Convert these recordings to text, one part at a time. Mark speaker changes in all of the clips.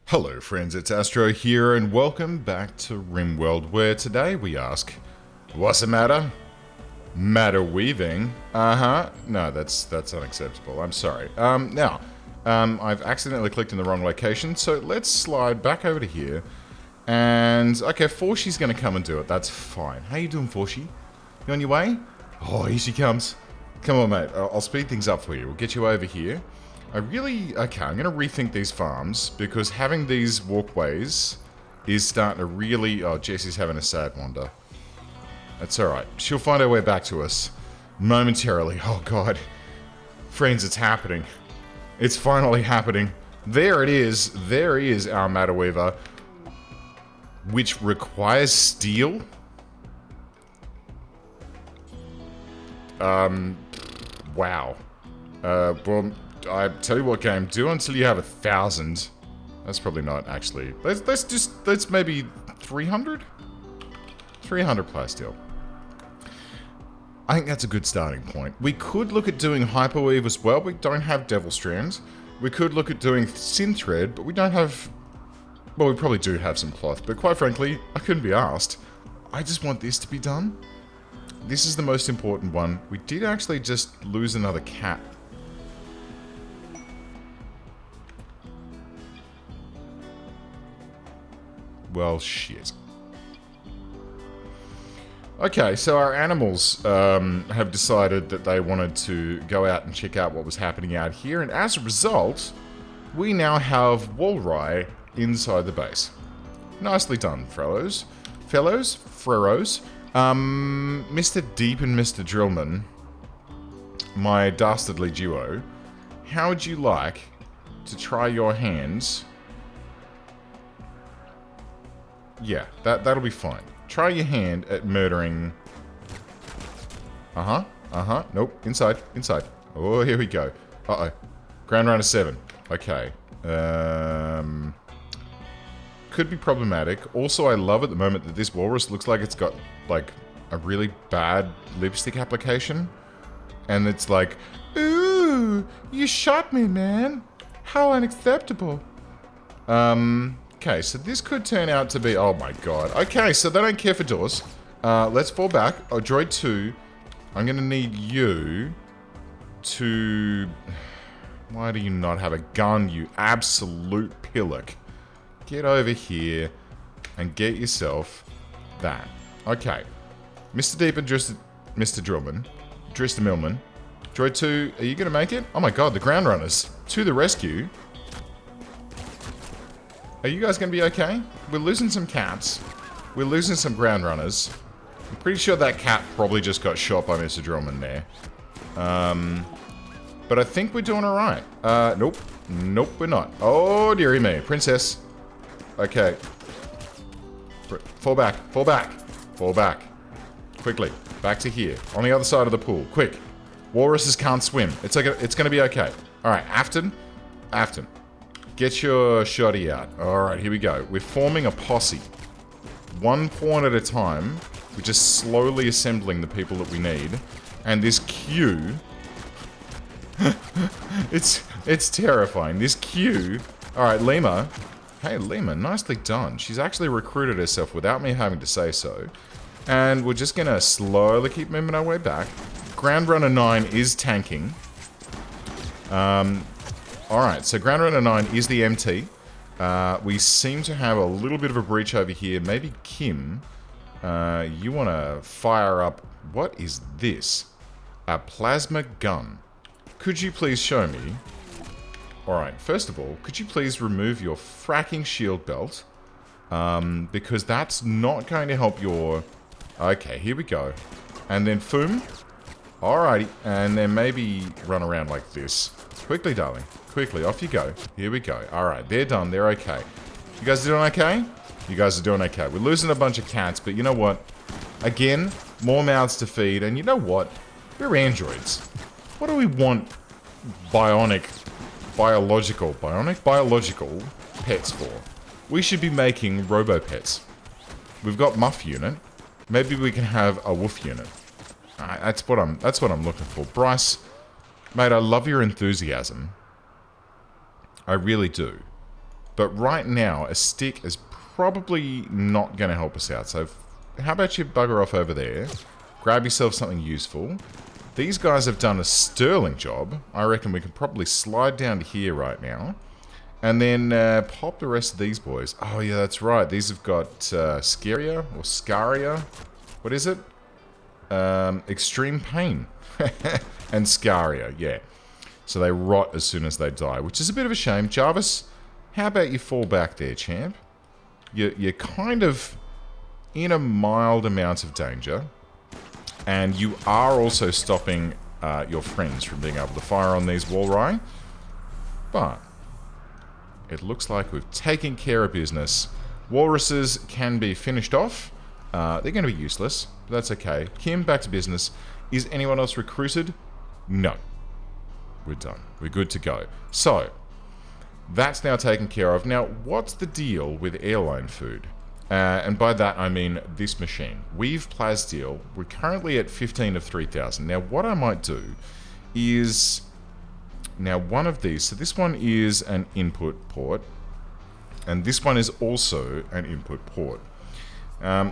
Speaker 1: Hello friends, it's Astro here and welcome back to Rimworld, where today we ask, what's the matter? Matter weaving? No, that's unacceptable, I'm sorry. I've accidentally clicked in the wrong location, so let's slide back over to here. And, okay, Forshy's gonna come and do it, that's fine. How you doing, Forshy? You on your way? Oh, here she comes. Come on, mate, I'll speed things up for you. We'll get you over here. Okay, I'm going to rethink these farms, because having these walkways is starting to really... Oh, Jessie's having a sad wander. That's alright. She'll find her way back to us momentarily. Oh, God. Friends, it's happening. It's finally happening. There it is. There is our Matter Weaver, which requires steel. Wow. Well... I tell you what, game, do until you have 1,000. That's probably not actually. Let's maybe 300? 300 plasteel. I think that's a good starting point. We could look at doing hyperweave as well. We don't have devil strands. We could look at doing synth thread, but we don't have. Well, we probably do have some cloth, but quite frankly, I couldn't be asked. I just want this to be done. This is the most important one. We did actually just lose another cat. Well, shit. Okay, so our animals have decided that they wanted to go out and check out what was happening out here, and as a result, we now have Walrus inside the base. Nicely done, fellows. Mr. Deep and Mr. Drillman, my dastardly duo, how would you like to try your hands? Yeah, that'll be fine. Try your hand at murdering... Nope, inside. Oh, here we go. Uh-oh. Ground Runner 7. Okay. Could be problematic. Also, I love at the moment that this Walrus looks like it's got, like, a really bad lipstick application. And it's like, ooh, you shot me, man. How unacceptable. Okay, so this could turn out to be... Oh my god. Okay, so they don't care for doors. Let's fall back. Oh, Droid 2. I'm gonna need you to... Why do you not have a gun, you absolute pillock? Get over here and get yourself that. Okay. Mr. Deep and Mr. Drillman. Drista Millman. Droid 2, are you gonna make it? Oh my god, the ground runners. To the rescue. Are you guys going to be okay? We're losing some cats. We're losing some ground runners. I'm pretty sure that cat probably just got shot by Mr. Drillman there. But I think we're doing alright. Nope. Nope, we're not. Oh, dearie me. Princess. Okay. Fall back. Fall back. Fall back. Quickly. Back to here. On the other side of the pool. Quick. Walruses can't swim. It's going to be okay. Alright, Afton. Get your shoddy out. Alright, here we go. We're forming a posse. One pawn at a time. We're just slowly assembling the people that we need. And this queue... it's terrifying. This queue... Alright, Lima. Hey, Lima, nicely done. She's actually recruited herself without me having to say so. And we're just gonna slowly keep moving our way back. Ground Runner 9 is tanking. Alright, so Ground Runner 9 is the MT. We seem to have a little bit of a breach over here. Maybe Kim, you want to fire up... What is this? A plasma gun. Could you please show me? Alright, first of all, could you please remove your fracking shield belt? Because that's not going to help your... Okay, here we go. And then Foom. Alrighty, and then maybe run around like this. Quickly, darling. Quickly, off you go. Here we go. Alright, they're done. They're okay. You guys are doing okay? You guys are doing okay. We're losing a bunch of cats, but you know what? Again, more mouths to feed, and you know what? We're androids. What do we want biological pets for? We should be making robo-pets. We've got Muff Unit. Maybe we can have a Woof Unit. That's what I'm looking for. Bryce, mate, I love your enthusiasm. I really do. But right now, a stick is probably not going to help us out. So how about you bugger off over there, grab yourself something useful. These guys have done a sterling job. I reckon we can probably slide down to here right now. And then pop the rest of these boys. Oh yeah, that's right. These have got Scaria or Scaria. What is it? Extreme Pain. And Scaria, yeah. So they rot as soon as they die, which is a bit of a shame. Jarvis, how about you fall back there, champ? You're kind of in a mild amount of danger. And you are also stopping your friends from being able to fire on these Walrus. But it looks like we've taken care of business. Walruses can be finished off. They're going to be useless, but that's okay. Kim, back to business. Is anyone else recruited? No. We're done. We're good to go. So, that's now taken care of. Now, what's the deal with airline food? And by that, I mean this machine. Weave Plassteel. We're currently at 15 of 3,000. Now, what I might do is... Now, one of these... So, this one is an input port. And this one is also an input port.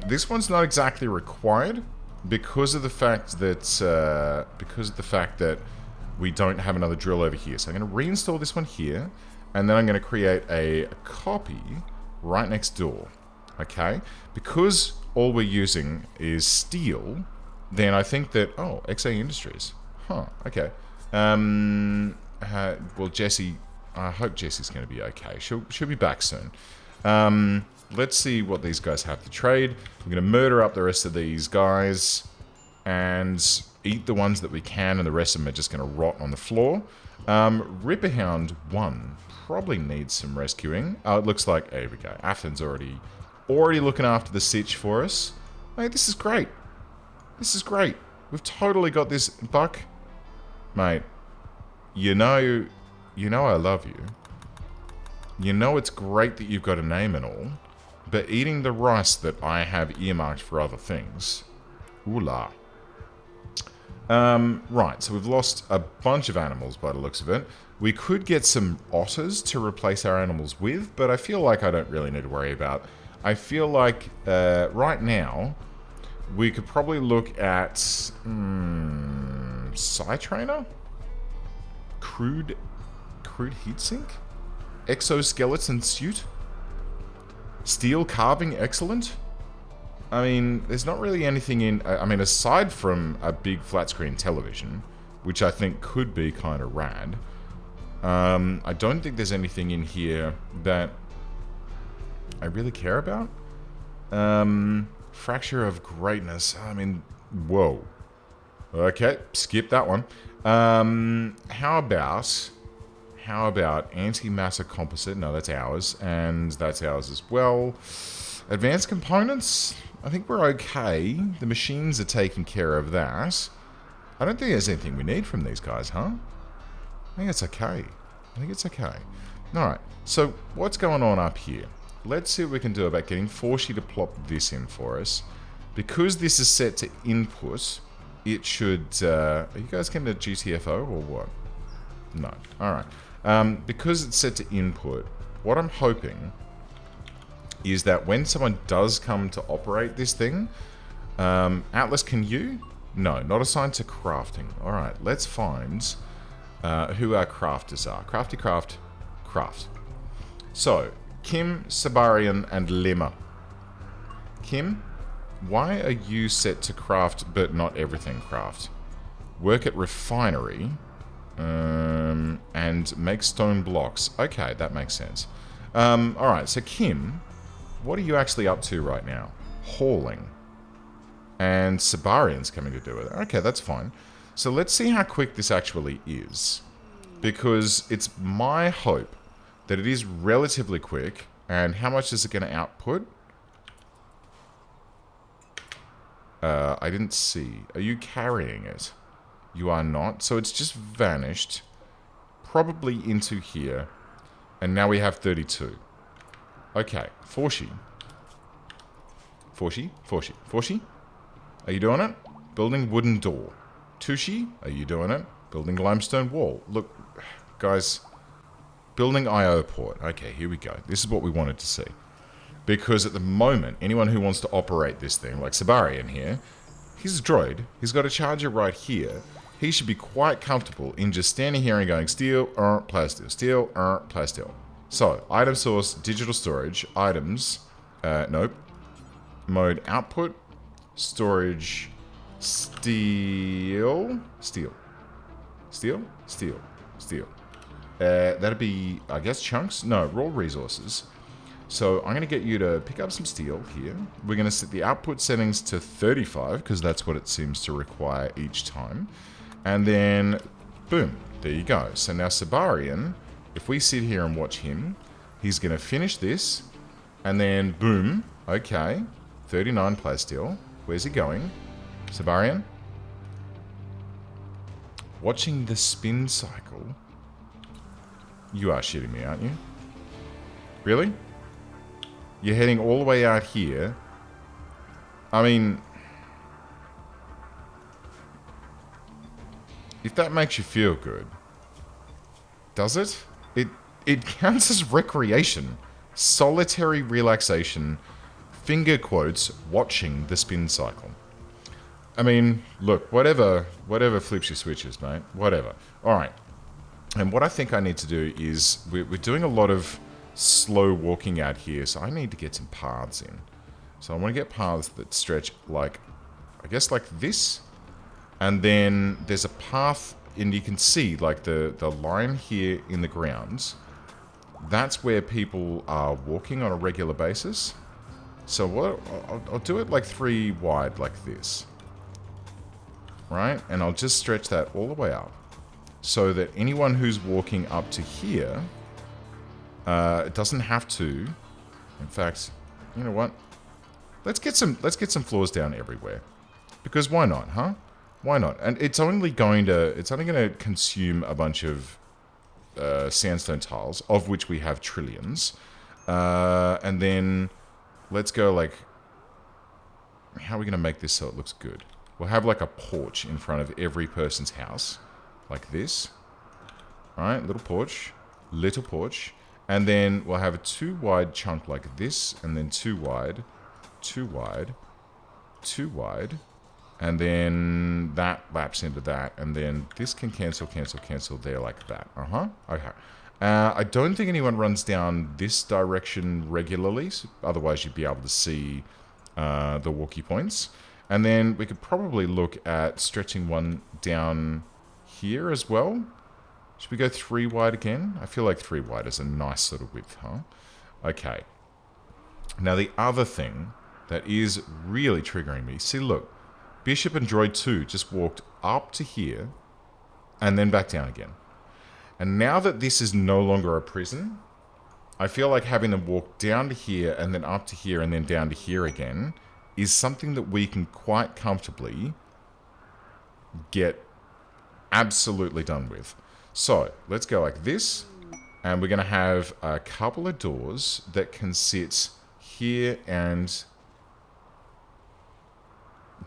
Speaker 1: This one's not exactly required because of the fact that we don't have another drill over here. So I'm going to reinstall this one here, and then I'm going to create a copy right next door. Okay? Because all we're using is steel, then I think that... Oh, XA Industries. Huh, okay. Well, Jessie... I hope Jessie's going to be okay. She'll be back soon. Let's see what these guys have to trade. We're going to murder up the rest of these guys and eat the ones that we can, and the rest of them are just going to rot on the floor. Ripperhound 1 probably needs some rescuing. Oh, it looks like... There we go. Afton's already looking after the sitch for us. Mate, this is great. This is great. We've totally got this. Buck, mate, you know I love you. You know it's great that you've got a name and all, but eating the rice that I have earmarked for other things, ooh la. Right, so we've lost a bunch of animals by the looks of it. We could get some otters to replace our animals with, but I feel like I don't really need to worry about. I feel like right now we could probably look at Psytrainer? Crude heatsink? Exoskeleton suit? Steel carving excellent? I mean, there's not really anything in... I mean, aside from a big flat screen television, which I think could be kind of rad, I don't think there's anything in here that I really care about. Fracture of greatness. I mean, whoa. Okay, skip that one. How about antimatter composite? No, that's ours, and that's ours as well. Advanced components? I think we're okay. The machines are taking care of that. I don't think there's anything we need from these guys, huh? I think it's okay. Alright, so what's going on up here? Let's see what we can do about getting Forshi to plop this in for us. Because this is set to input, it should... are you guys getting a GTFO or what? No. Alright. Because it's set to input, what I'm hoping is that when someone does come to operate this thing, Atlas, can you? No, not assigned to crafting. Alright, let's find who our crafters are. Craft. So, Kim, Sabarian, and Limmer. Kim, why are you set to craft but not everything craft? Work at refinery. And make stone blocks. Okay, that makes sense. Alright, so Kim, what are you actually up to right now? Hauling. And Sabarian's coming to do it. Okay, that's fine. So let's see how quick this actually is. Because it's my hope that it is relatively quick. And how much is it going to output? I didn't see. Are you carrying it? You are not. So it's just vanished. Probably into here. And now we have 32. Okay. Forshi. Are you doing it? Building wooden door. Tushi, are you doing it? Building limestone wall. Look, guys, Building IO port. Okay, here we go. This is what we wanted to see. Because at the moment, anyone who wants to operate this thing, like Sabarian here, he's a droid. He's got a charger right here. He should be quite comfortable in just standing here and going steel, plasteel, steel, plasteel. So, item source, digital storage, items, nope. Mode output, storage, steel. That'd be, I guess, chunks? No, raw resources. So I'm going to get you to pick up some steel here. We're going to set the output settings to 35, because that's what it seems to require each time. And then, boom, there you go. So now Sabarian, if we sit here and watch him, he's going to finish this, and then, boom, okay, 39 plasteel. Where's he going? Sabarian? Watching the spin cycle. You are shitting me, aren't you? Really? You're heading all the way out here. I mean, if that makes you feel good, does it? It counts as recreation. Solitary relaxation, finger quotes, watching the spin cycle. I mean, look, whatever flips your switches, mate. Whatever. All right. And what I think I need to do is, we're doing a lot of slow walking out here, so I need to get some paths in. So I want to get paths that stretch like, I guess like this. And then there's a path, and you can see like the line here in the grounds. That's where people are walking on a regular basis. So what I'll do it like 3 wide like this. Right? And I'll just stretch that all the way up, so that anyone who's walking up to here doesn't have to. In fact, you know what? Let's get some floors down everywhere, because why not, huh? Why not? And it's only going to consume a bunch of sandstone tiles, of which we have trillions. And then let's go like, how are we going to make this so it looks good? We'll have like a porch in front of every person's house. Like this. Alright, little porch. And then we'll have a 2 wide chunk like this. And then 2 wide. 2 wide. 2 wide. And then that laps into that. And then this can cancel there like that. Okay. I don't think anyone runs down this direction regularly. So otherwise you'd be able to see the walkie points. And then we could probably look at stretching one down here as well. Should we go 3 wide again? I feel like 3 wide is a nice sort of width, huh? Okay. Now the other thing that is really triggering me. See, look. Bishop and Droid 2 just walked up to here and then back down again. And now that this is no longer a prison, I feel like having them walk down to here and then up to here and then down to here again is something that we can quite comfortably get absolutely done with. So, let's go like this, and we're going to have a couple of doors that can sit here, and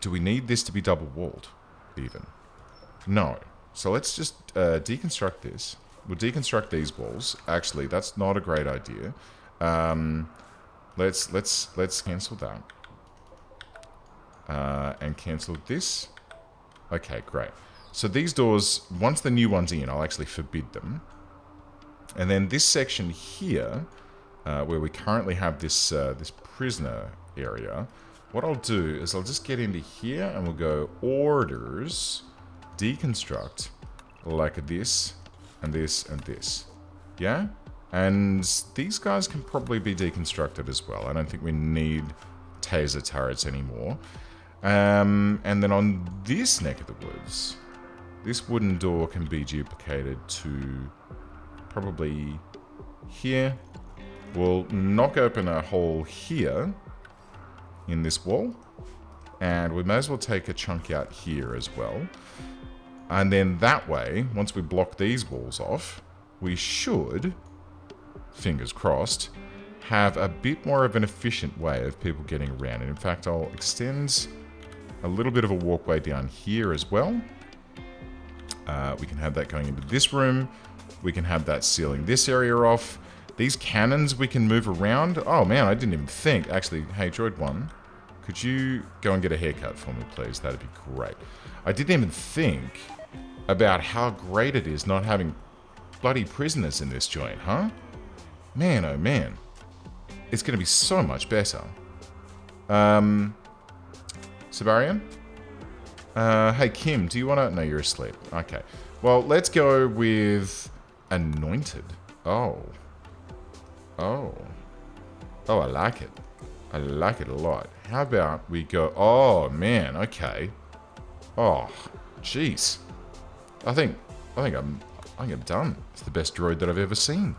Speaker 1: do we need this to be double walled even? No. So let's just deconstruct this. We'll deconstruct these walls. Actually, that's not a great idea. Let's cancel that. And cancel this. Okay, great. So these doors, once the new one's in, I'll actually forbid them. And then this section here, where we currently have this this prisoner area, what I'll do is I'll just get into here and we'll go orders, deconstruct, like this, and this, and this. Yeah? And these guys can probably be deconstructed as well. I don't think we need taser turrets anymore. And then on this neck of the woods, this wooden door can be duplicated to probably here. We'll knock open a hole here in this wall, and we may as well take a chunk out here as well. And then that way, once we block these walls off, we should, fingers crossed, have a bit more of an efficient way of people getting around. And in fact, I'll extend a little bit of a walkway down here as well. We can have that going into this room, We can have that sealing this area off. These cannons we can move around. Oh man, I didn't even think. Actually, hey, Droid 1, could you go and get a haircut for me, please? That'd be great. I didn't even think about how great it is not having bloody prisoners in this joint, huh? Man, oh man. It's going to be so much better. Sabarian? Hey, Kim, do you want to... No, you're asleep. Okay. Well, let's go with Anointed. Oh. Oh. Oh, I like it. I like it a lot. How about we go... Oh, man, okay. Oh, jeez. I think I'm done. It's the best droid that I've ever seen.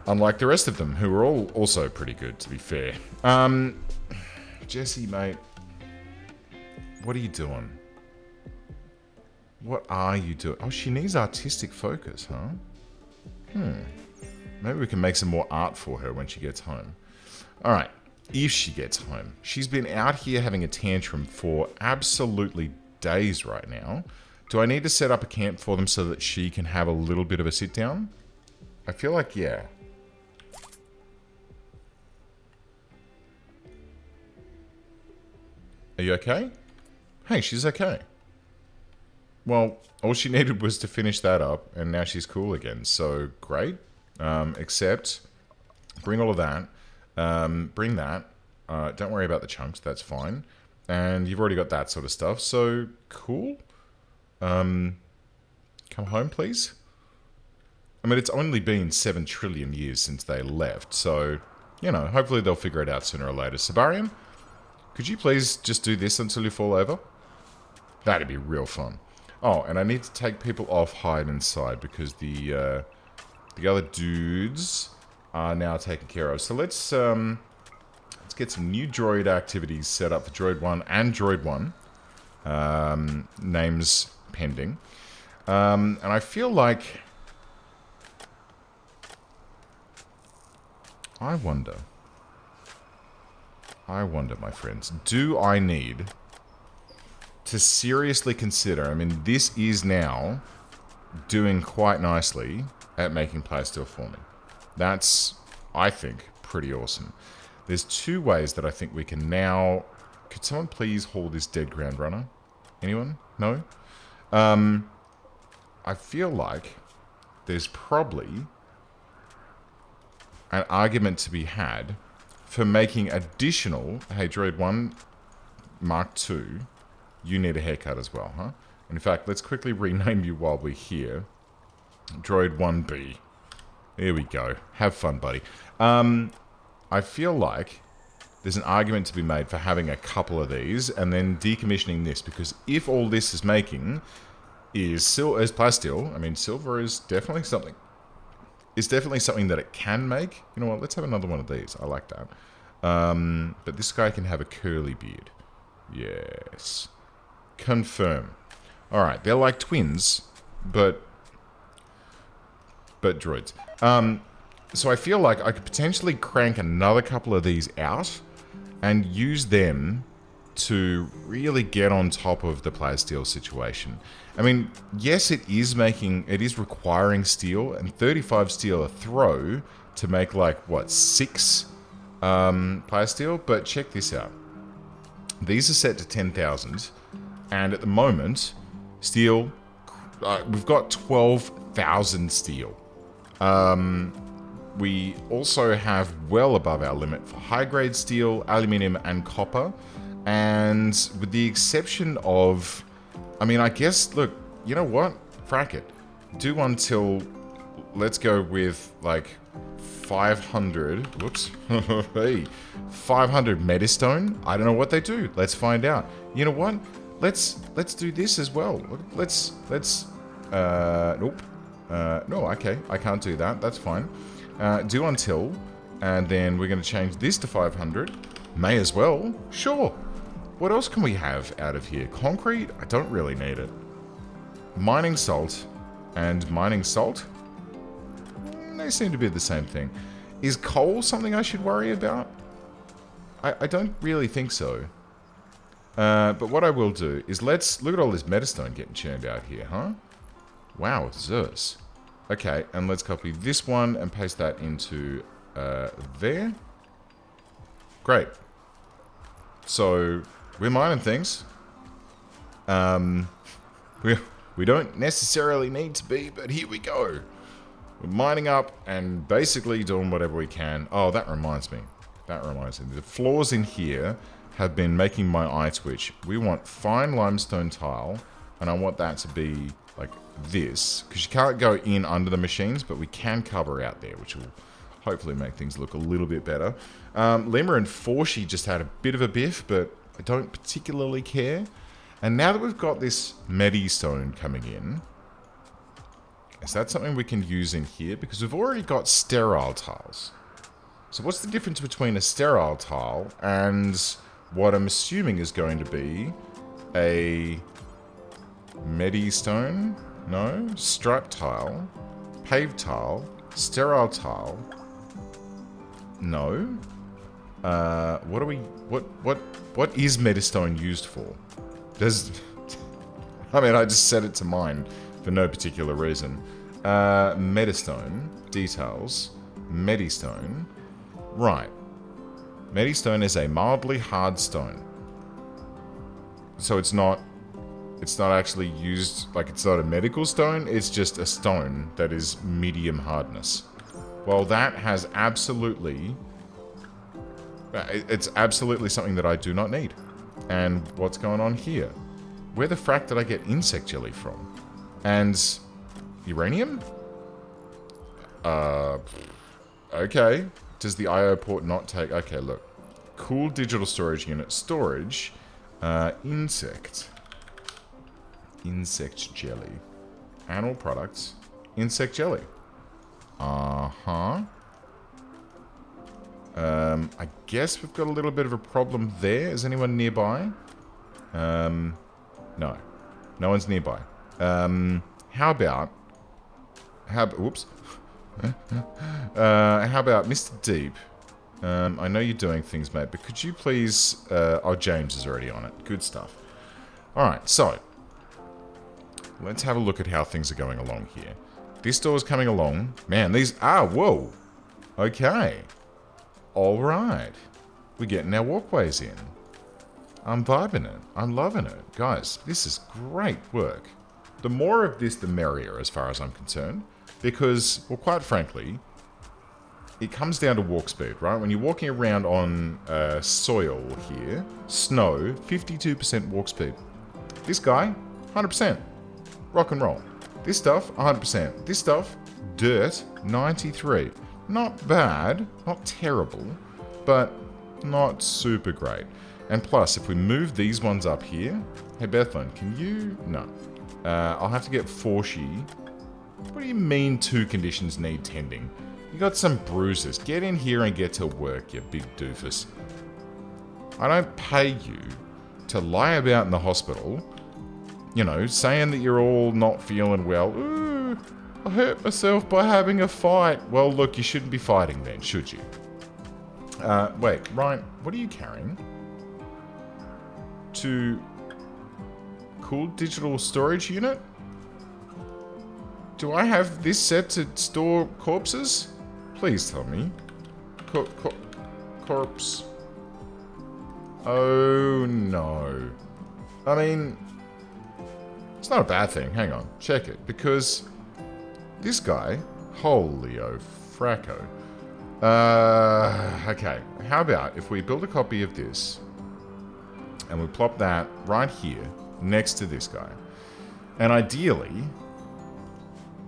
Speaker 1: Unlike the rest of them, who are all also pretty good, to be fair. Jesse, mate. What are you doing? What are you doing? Oh, she needs artistic focus, huh? Maybe we can make some more art for her when she gets home. Alright, if she gets home. She's been out here having a tantrum for absolutely days right now. Do I need to set up a camp for them so that she can have a little bit of a sit down? I feel like, yeah. Are you okay? Hey, she's okay. Well, all she needed was to finish that up, and now she's cool again. So, great. Except, bring all of that. Bring that. Don't worry about the chunks, that's fine. And you've already got that sort of stuff, so cool. Come home, please. I mean, it's only been 7 trillion years since they left, so, you know, hopefully they'll figure it out sooner or later. Sabarian, could you please just do this until you fall over? That'd be real fun. Oh, and I need to take people off hide inside because the other dudes are now taken care of. So let's get some new droid activities set up for Droid 1 and Droid 1. Names pending. And I feel like... I wonder, my friends, do I need to seriously consider... I mean, this is now doing quite nicely at making playstyle for me. That's, I think, pretty awesome. There's 2 ways that I think we can now... Could someone please haul this dead ground runner? Anyone? No? I feel like there's probably an argument to be had for making additional... Hey, Droid 1, Mark 2, you need a haircut as well, huh? In fact, let's quickly rename you while we're here. Droid 1B. There we go. Have fun, buddy. I feel like there's an argument to be made for having a couple of these and then decommissioning this, because if all this is making is plasteel, I mean, silver is definitely something. It's definitely something that it can make. You know what? Let's have another one of these. I like that. But this guy can have a curly beard. Yes. Confirm. Alright, they're like twins, but droids. So I feel like I could potentially crank another couple of these out and use them to really get on top of the plasteel situation. I mean, yes, it is requiring steel, and 35 steel a throw to make, like, what, 6 plasteel? But check this out. These are set to 10,000, and at the moment, steel, we've got 12,000 steel. We also have well above our limit for high-grade steel, aluminium, and copper. And with the exception of... I mean, I guess, look, you know what? Frack it. Do until... Let's go with, like, 500... Whoops. Hey. 500 metastone? I don't know what they do. Let's find out. You know what? Let's do this as well. Let's... Nope. No, okay. I can't do that. That's fine. Do until, and then we're going to change this to 500. May as well. Sure. What else can we have out of here? Concrete? I don't really need it. Mining salt and mining salt? They seem to be the same thing. Is coal something I should worry about? I don't really think so. But what I will do is let's look at all this metastone getting churned out here, huh? Wow, Zeus. Okay, and let's copy this one and paste that into there. Great. So, we're mining things. We don't necessarily need to be, but here we go. We're mining up and basically doing whatever we can. Oh, that reminds me. The floors in here have been making my eye twitch. We want fine limestone tile, and I want that to be like this, because you can't go in under the machines, but we can cover out there, which will hopefully make things look a little bit better. Lemur and Forshi just had a bit of a biff, but I don't particularly care. And now that we've got this Medi stone coming in, is that something we can use in here? Because we've already got sterile tiles. So what's the difference between a sterile tile and what I'm assuming is going to be a Medi stone? No? Stripe tile? Paved tile? Sterile tile? No? What is Medistone used for? I mean, I just set it to mine for no particular reason. Medistone, details, Medistone. Right. Medistone is a mildly hard stone. So it's not actually used, like it's not a medical stone, it's just a stone that is medium hardness. Well, that has absolutely... It's absolutely something that I do not need. And what's going on here? Where the frack did I get insect jelly from? And uranium? Okay. Does the IO port not take... Okay, look. Cool digital storage unit. Storage. Insect. Insect jelly. Animal products. Insect jelly. Uh-huh. I guess we've got a little bit of a problem there. Is anyone nearby? No. No one's nearby. How about... Whoops. How about Mr. Deep? I know you're doing things, mate, but could you please... oh, James is already on it. Good stuff. Alright, so... let's have a look at how things are going along here. This door's coming along. Man, these... Ah, whoa. Okay. Alright. We're getting our walkways in. I'm vibing it. I'm loving it. Guys, this is great work. The more of this, the merrier, as far as I'm concerned. Because, well, quite frankly, it comes down to walk speed, right? When you're walking around on soil here, snow, 52% walk speed. This guy, 100%. Rock and roll. This stuff, 100%. This stuff, dirt, 93. Not bad, not terrible, but not super great. And plus, if we move these ones up here... Hey, Bethlin, can you... No. I'll have to get Forshi. What do you mean 2 conditions need tending? You got some bruises. Get in here and get to work, you big doofus. I don't pay you to lie about in the hospital, you know, saying that you're all not feeling well. Ooh, I hurt myself by having a fight. Well, look, you shouldn't be fighting then, should you? Wait, Ryan, what are you carrying? To... Cool digital storage unit? Do I have this set to store corpses? Please tell me. Corpse. Oh, no. I mean... It's not a bad thing. Hang on. Check it. Because... This guy... Holy oh fracco. Okay. How about if we build a copy of this... And we plop that right here... Next to this guy. And ideally...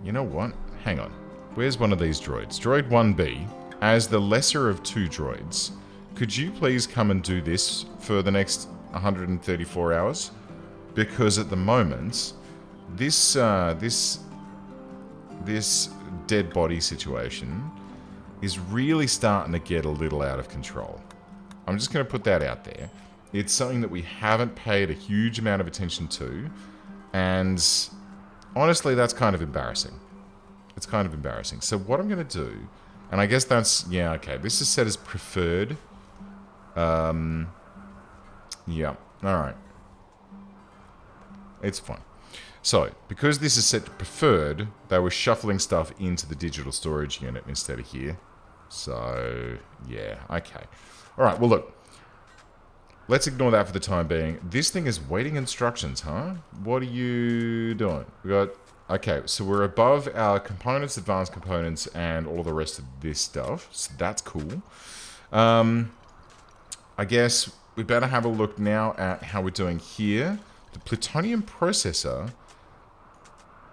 Speaker 1: You know what? Hang on. Where's one of these droids? Droid 1B, as the lesser of 2 droids, could you please come and do this for the next 134 hours? Because at the moment, this dead body situation is really starting to get a little out of control. I'm just going to put that out there. It's something that we haven't paid a huge amount of attention to, and honestly, that's kind of embarrassing. It's kind of embarrassing. So what I'm going to do, and I guess that's, yeah, okay, this is set as preferred. Yeah, alright. It's fine. So, because this is set to preferred, they were shuffling stuff into the digital storage unit instead of here. So, yeah, okay. Alright, well look. Let's ignore that for the time being. This thing is waiting instructions, huh? What are you doing? We got... Okay, so we're above our components, advanced components, and all the rest of this stuff. So that's cool. I guess we better have a look now at how we're doing here. The plutonium processor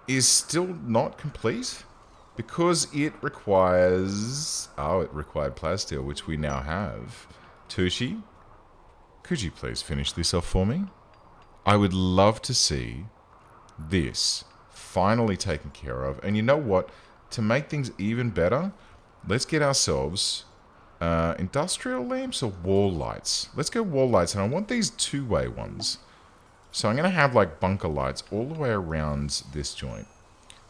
Speaker 1: is still not complete because it requires... Oh, it required plasteel, which we now have. Tushi, could you please finish this off for me? I would love to see this finally taken care of. And you know what? To make things even better, let's get ourselves industrial lamps or wall lights. Let's go wall lights, and I want these two-way ones. So I'm going to have like bunker lights all the way around this joint,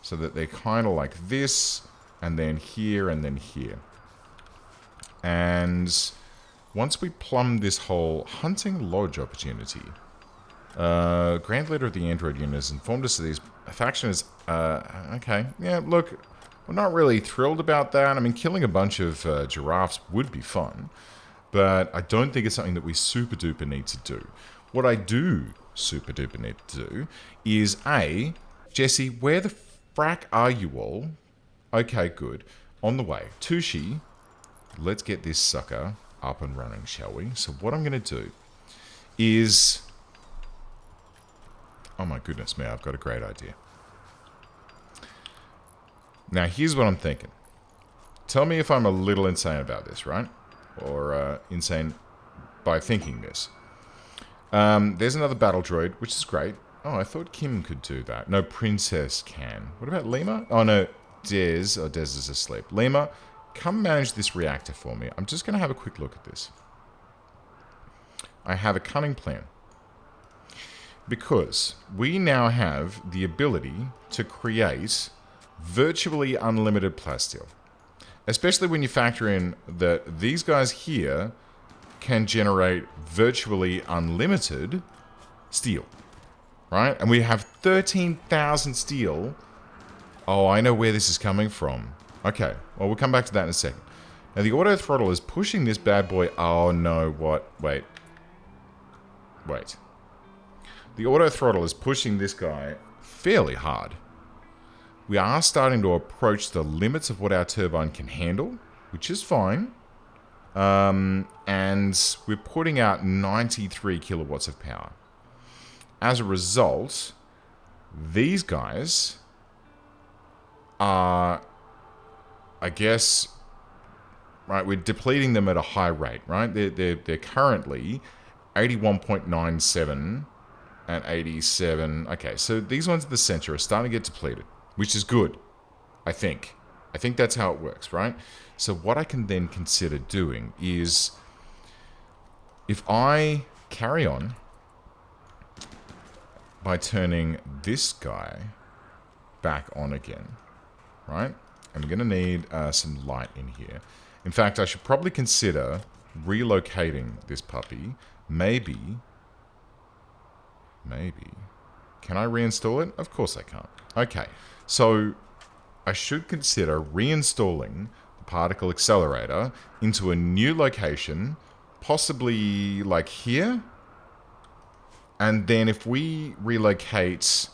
Speaker 1: so that they're kind of like this, and then here, and then here. And once we plumb this whole hunting lodge opportunity, Grand Leader of the Android unit has informed us that his faction is, okay, yeah, look, we're not really thrilled about that. I mean, killing a bunch of giraffes would be fun, but I don't think it's something that we super duper need to do. What I do super duper need to do is, A, Jesse, where the frack are you all? Okay, good. On the way. Tushi, let's get this sucker up and running, shall we? So what I'm going to do is... Oh my goodness me, I've got a great idea. Now, here's what I'm thinking. Tell me if I'm a little insane about this, right? Or insane by thinking this. There's another battle droid, which is great. Oh, I thought Kim could do that. No, Princess can. What about Lima? Oh, no, Des. Oh, Des is asleep. Lima, come manage this reactor for me. I'm just going to have a quick look at this. I have a cunning plan. Because we now have the ability to create virtually unlimited plasteel. Especially when you factor in that these guys here can generate virtually unlimited steel. Right? And we have 13,000 steel. Oh, I know where this is coming from. Okay, well, we'll come back to that in a second. Now, the auto throttle is pushing this bad boy... Oh, no, what? Wait. The auto throttle is pushing this guy fairly hard. We are starting to approach the limits of what our turbine can handle, which is fine. And we're putting out 93 kilowatts of power. As a result, these guys are, I guess, right, we're depleting them at a high rate, right? They're currently 81.97 and 87. Okay, so these ones at the center are starting to get depleted, which is good, I think. I think that's how it works, right? So what I can then consider doing is, if I carry on by turning this guy back on again, right? And we're going to need some light in here. In fact, I should probably consider relocating this puppy. Maybe. Can I reinstall it? Of course I can't. Okay, so I should consider reinstalling the particle accelerator into a new location, possibly like here. And then if we relocate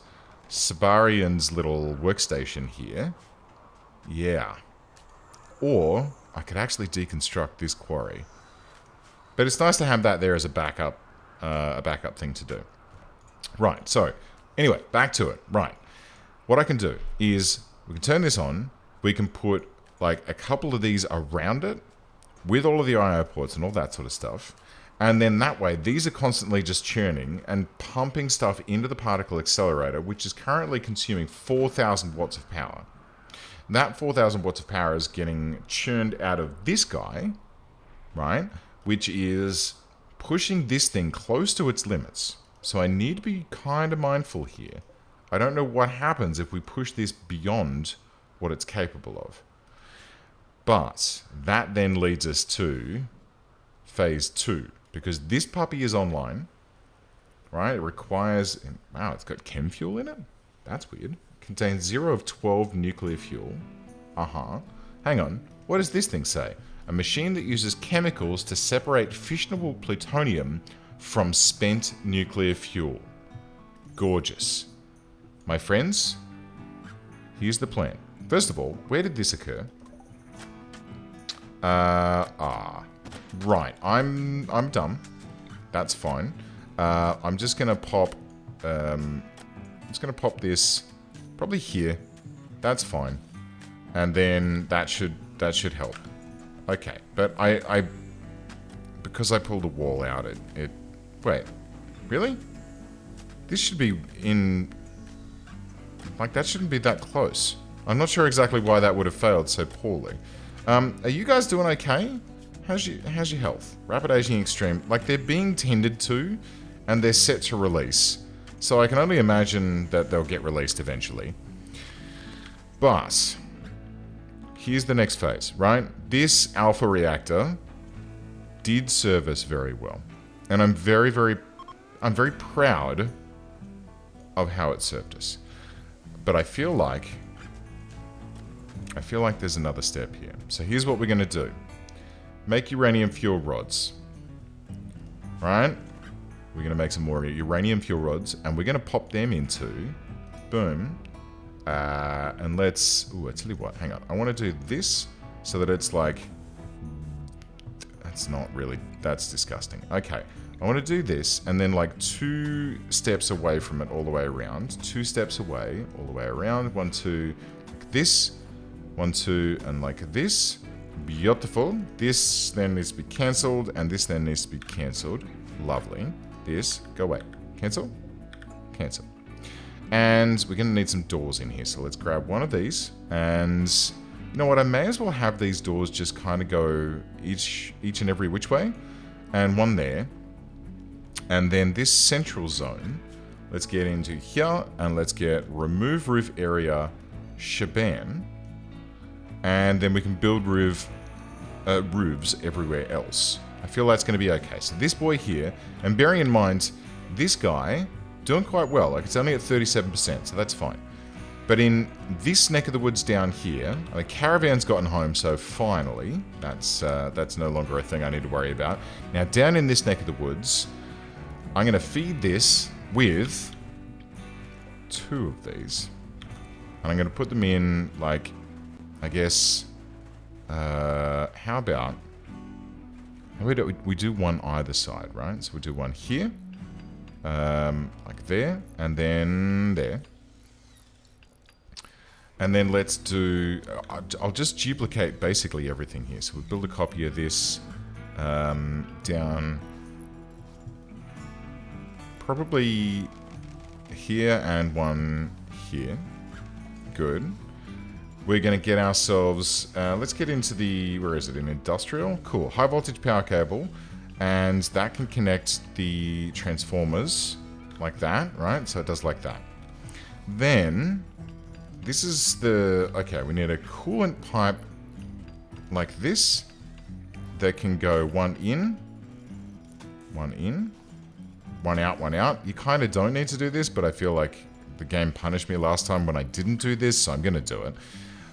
Speaker 1: Sabarian's little workstation here, yeah. Or I could actually deconstruct this quarry. But it's nice to have that there as a backup thing to do. Right, so anyway, back to it. Right. What I can do is we can turn this on. We can put like a couple of these around it with all of the I/O ports and all that sort of stuff. And then that way, these are constantly just churning and pumping stuff into the particle accelerator, which is currently consuming 4,000 watts of power. That 4,000 watts of power is getting churned out of this guy, right? Which is pushing this thing close to its limits. So I need to be kind of mindful here. I don't know what happens if we push this beyond what it's capable of. But that then leads us to phase 2. Because this puppy is online, right? It requires... Wow, it's got chem fuel in it? That's weird. Contains 0 of 12 nuclear fuel. Hang on. What does this thing say? A machine that uses chemicals to separate fissionable plutonium from spent nuclear fuel. Gorgeous. My friends, here's the plan. First of all, where did this occur? Right. I'm dumb. That's fine. I'm just gonna pop. This probably here. That's fine. And then that should help. Okay, but I because I pulled a wall out. It wait, really? This should be in. Like that shouldn't be that close. I'm not sure exactly why that would have failed so poorly. Are you guys doing okay? How's your health? Rapid aging extreme. Like they're being tended to, and they're set to release. So I can only imagine that they'll get released eventually. But here's the next phase, right? This alpha reactor did serve us very well, and I'm very proud of how it served us. But I feel like there's another step here. So here's what we're going to do. Make uranium fuel rods. Right? We're going to make some more uranium fuel rods, and we're going to pop them into... Boom. And let's... Ooh, I tell you what. Hang on. I want to do this so that it's like... That's not really... That's disgusting. Okay. I want to do this, and then like 2 steps away from it all the way around. 2 steps away, all the way around. 1, 2, like this. 1, 2, and like this. Beautiful. This then needs to be cancelled, and this then needs to be cancelled. Lovely. This, go away. Cancel. Cancel. And we're going to need some doors in here, so let's grab one of these. And you know what, I may as well have these doors just kind of go each and every which way. And one there. And then this central zone, let's get into here, and let's get remove roof area shebang. And then we can build roofs everywhere else. I feel that's going to be okay. So this boy here, and bearing in mind, this guy, doing quite well. Like, it's only at 37%, so that's fine. But in this neck of the woods down here, the caravan's gotten home, so finally, that's no longer a thing I need to worry about. Now, down in this neck of the woods, I'm going to feed this with 2 of these. And I'm going to put them in, like, I guess, how about we do one either side, right? So we do one here, like there, and then there. And then let's do, I'll just duplicate basically everything here. So we'll build a copy of this down probably here and one here. Good. We're going to get ourselves, let's get into the, where is it, in industrial? Cool, high voltage power cable, and that can connect the transformers like that, right? So it does like that. Then, this is the, okay, we need a coolant pipe like this that can go one in, one out. You kind of don't need to do this, but I feel like the game punished me last time when I didn't do this, so I'm going to do it.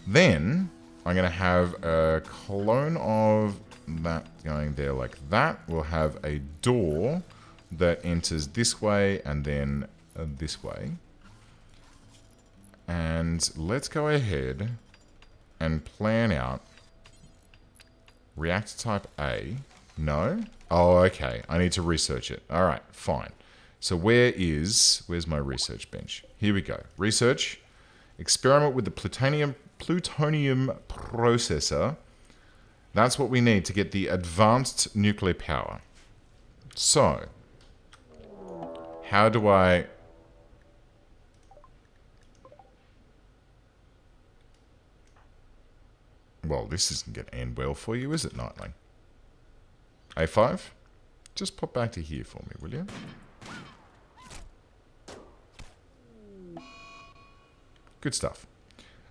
Speaker 1: Then, I'm going to have a clone of that going there like that. We'll have a door that enters this way and then this way. And let's go ahead and plan out reactor type A. No? Oh, okay. I need to research it. All right, fine. So where's my research bench? Here we go. Research. Experiment with the plutonium processor. That's what we need to get the advanced nuclear power. So, how do I... Well, this isn't going to end well for you, is it, Nightling? A5? Just pop back to here for me, will you? Good stuff.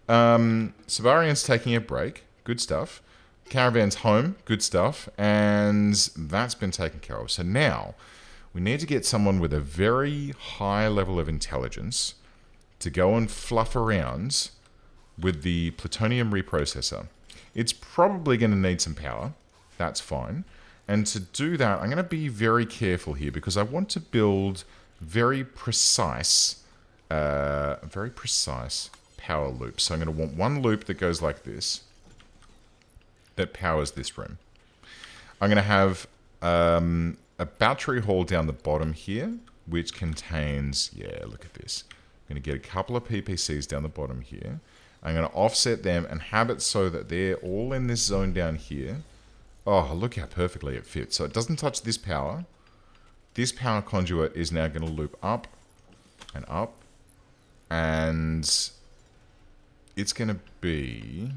Speaker 1: Sabarian's taking a break. Good stuff. Caravan's home. Good stuff. And that's been taken care of. So now, we need to get someone with a very high level of intelligence to go and fluff around with the plutonium reprocessor. It's probably going to need some power. That's fine. And to do that, I'm going to be very careful here because I want to build very precise power loops. So I'm going to want one loop that goes like this, that powers this room. I'm going to have a battery hall down the bottom here, which contains, yeah, look at this. I'm going to get a couple of PPCs down the bottom here. I'm going to offset them and have it so that they're all in this zone down here. Oh, look how perfectly it fits. So it doesn't touch this power. This power conduit is now going to loop up and up. And it's going to be...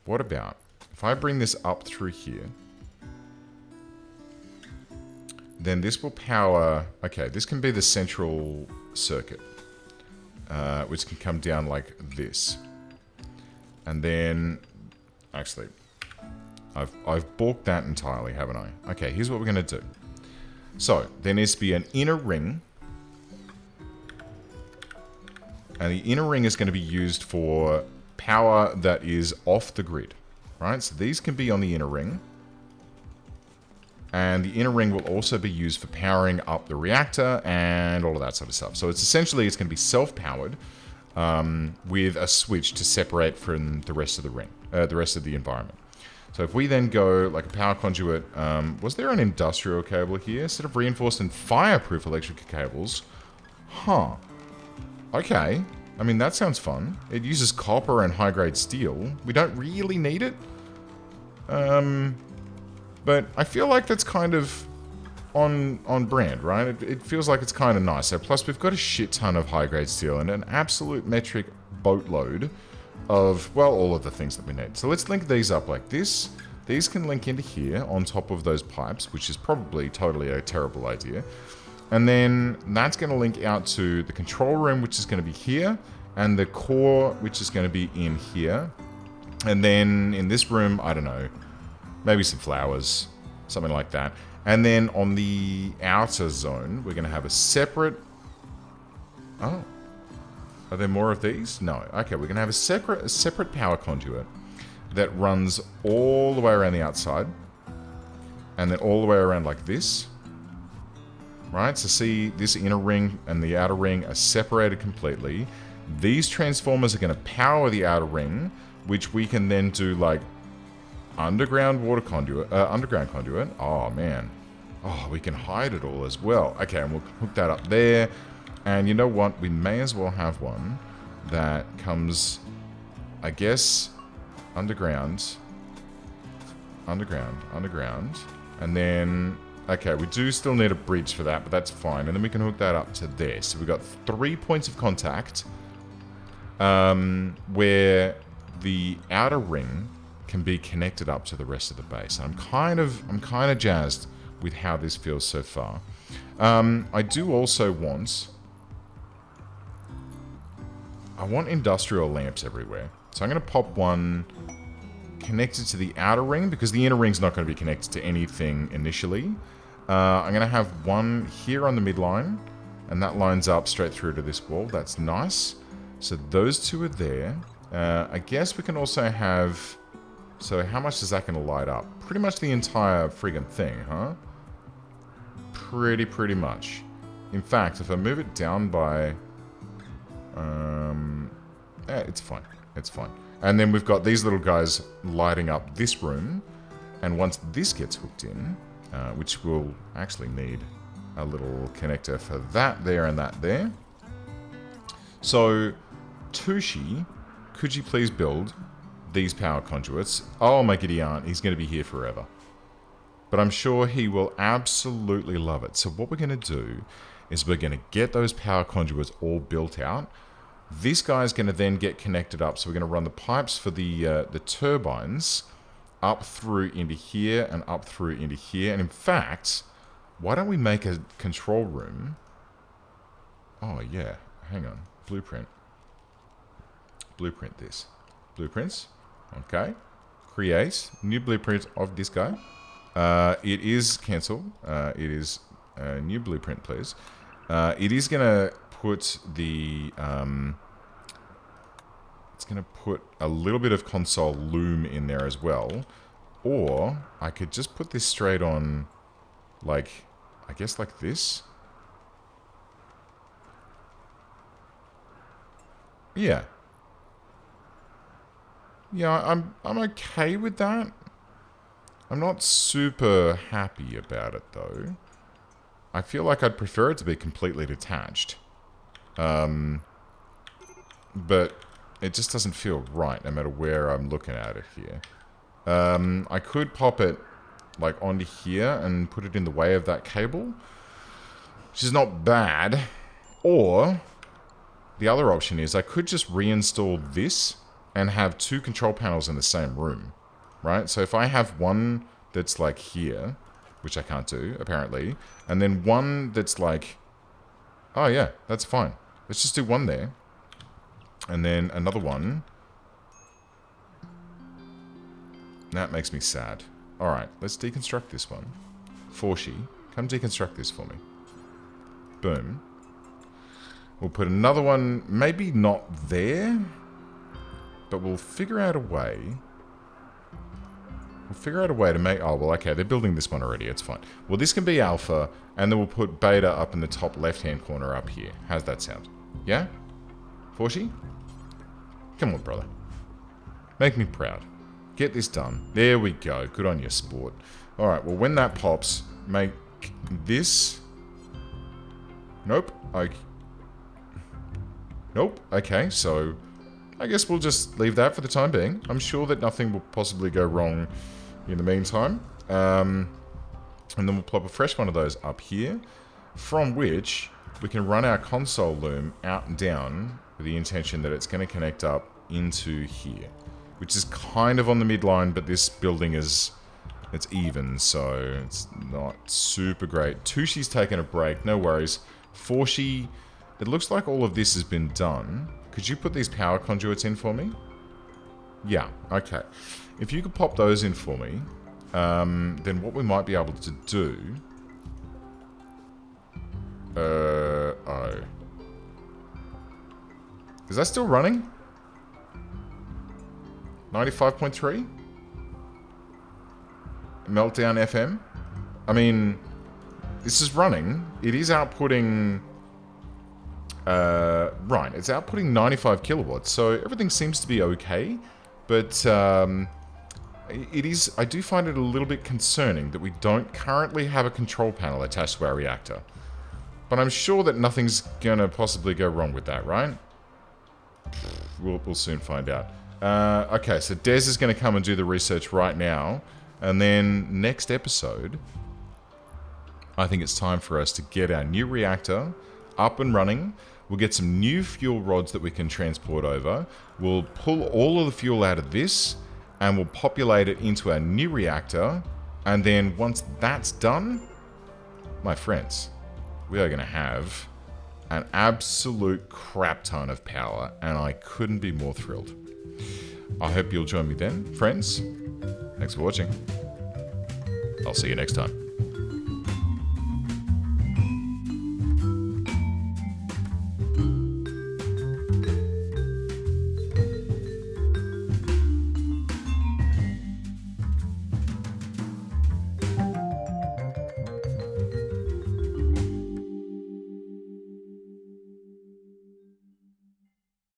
Speaker 1: What about if I bring this up through here? Then this will power... Okay, this can be the central circuit, which can come down like this. And then... Actually, I've balked that entirely, haven't I? Okay, here's what we're going to do. So, there needs to be an inner ring. And the inner ring is going to be used for power that is off the grid. Right? So these can be on the inner ring. And the inner ring will also be used for powering up the reactor and all of that sort of stuff. So it's essentially, it's going to be self-powered with a switch to separate from the rest of the ring, the rest of the environment. So if we then go like a power conduit, was there an industrial cable here? Instead of reinforced and fireproof electrical cables? Huh. Okay. I mean, that sounds fun. It uses copper and high-grade steel. We don't really need it. But I feel like that's kind of on brand, right? It feels like it's kind of nice. So plus we've got a shit ton of high-grade steel and an absolute metric boatload of, well, all of the things that we need. So let's link these up like this. These can link into here on top of those pipes, which is probably totally a terrible idea. And then that's going to link out to the control room, which is going to be here, and the core, which is going to be in here. And then in this room, I don't know, maybe some flowers, something like that. And then on the outer zone, we're going to have a separate... Oh. Are there more of these? No. Okay, we're going to have a separate power conduit that runs all the way around the outside. And then all the way around like this. Right? So see, this inner ring and the outer ring are separated completely. These transformers are going to power the outer ring, which we can then do like underground water conduit, underground conduit. Oh man. Oh, we can hide it all as well. Okay, and we'll hook that up there. And you know what? We may as well have one that comes, I guess, underground. And then, okay, we do still need a bridge for that, but that's fine. And then we can hook that up to there. So we've got 3 points of contact where the outer ring can be connected up to the rest of the base. And I'm kind of jazzed with how this feels so far. I do also want... I want industrial lamps everywhere. So I'm going to pop one connected to the outer ring, because the inner ring's not going to be connected to anything initially. I'm going to have one here on the midline, and that lines up straight through to this wall. That's nice. So those two are there. I guess we can also have... So how much is that going to light up? Pretty much the entire friggin' thing, huh? Pretty much. In fact, if I move it down by... it's fine. It's fine. And then we've got these little guys lighting up this room. And once this gets hooked in, which we'll actually need a little connector for that there and that there. So, Tushi, could you please build these power conduits? Oh my giddy aunt, he's going to be here forever. But I'm sure he will absolutely love it. So what we're going to do is we're going to get those power conduits all built out. This guy's going to then get connected up. So we're going to run the pipes for the turbines up through into here and up through into here. And in fact, why don't we make a control room? Oh yeah, hang on. Blueprint this. Blueprints. Okay. Create new blueprint of this guy. It is cancel. It is a new blueprint, please. It is going to put the... it's going to put a little bit of console loom in there as well. Or I could just put this straight on, like, I guess like this. Yeah. Yeah, I'm okay with that. I'm not super happy about it, though. I feel like I'd prefer it to be completely detached. But it just doesn't feel right, no matter where I'm looking at it here. I could pop it, like, onto here and put it in the way of that cable, which is not bad. Or, the other option is I could just reinstall this and have two control panels in the same room, right? So if I have one that's like here, which I can't do, apparently, and then one that's like, oh yeah, that's fine. Let's just do one there. And then another one. That makes me sad. Alright, let's deconstruct this one. Forshi, come deconstruct this for me. Boom. We'll put another one, maybe not there, but we'll figure out a way. We'll figure out a way to make... Oh, well, okay, they're building this one already. It's fine. Well, this can be alpha, and then we'll put beta up in the top left-hand corner up here. How's that sound? Yeah? Forshi? Come on, brother. Make me proud. Get this done. There we go. Good on your sport. Alright, well, when that pops, make this... Nope. Nope. Okay, so... I guess we'll just leave that for the time being. I'm sure that nothing will possibly go wrong in the meantime. And then we'll plop a fresh one of those up here, from which we can run our console loom out and down with the intention that it's going to connect up into here, which is kind of on the midline, but this building is... it's even, so it's not super great. Tushi's taken a break, no worries. Forshi, it looks like all of this has been done. Could you put these power conduits in for me? Yeah, okay. If you could pop those in for me, then what we might be able to do... oh. Is that still running? 95.3? Meltdown FM? I mean, this is running. It is outputting... right, it's outputting 95 kilowatts, so everything seems to be okay, but it is, I do find it a little bit concerning that we don't currently have a control panel attached to our reactor. But I'm sure that nothing's gonna possibly go wrong with that, right? We'll soon find out. Okay, so Des is gonna come and do the research right now, and then next episode, I think it's time for us to get our new reactor up and running. We'll get some new fuel rods that we can transport over. We'll pull all of the fuel out of this, and we'll populate it into our new reactor. And then once that's done, my friends, we are going to have an absolute crap ton of power, and I couldn't be more thrilled. I hope you'll join me then, friends. Thanks for watching. I'll see you next time.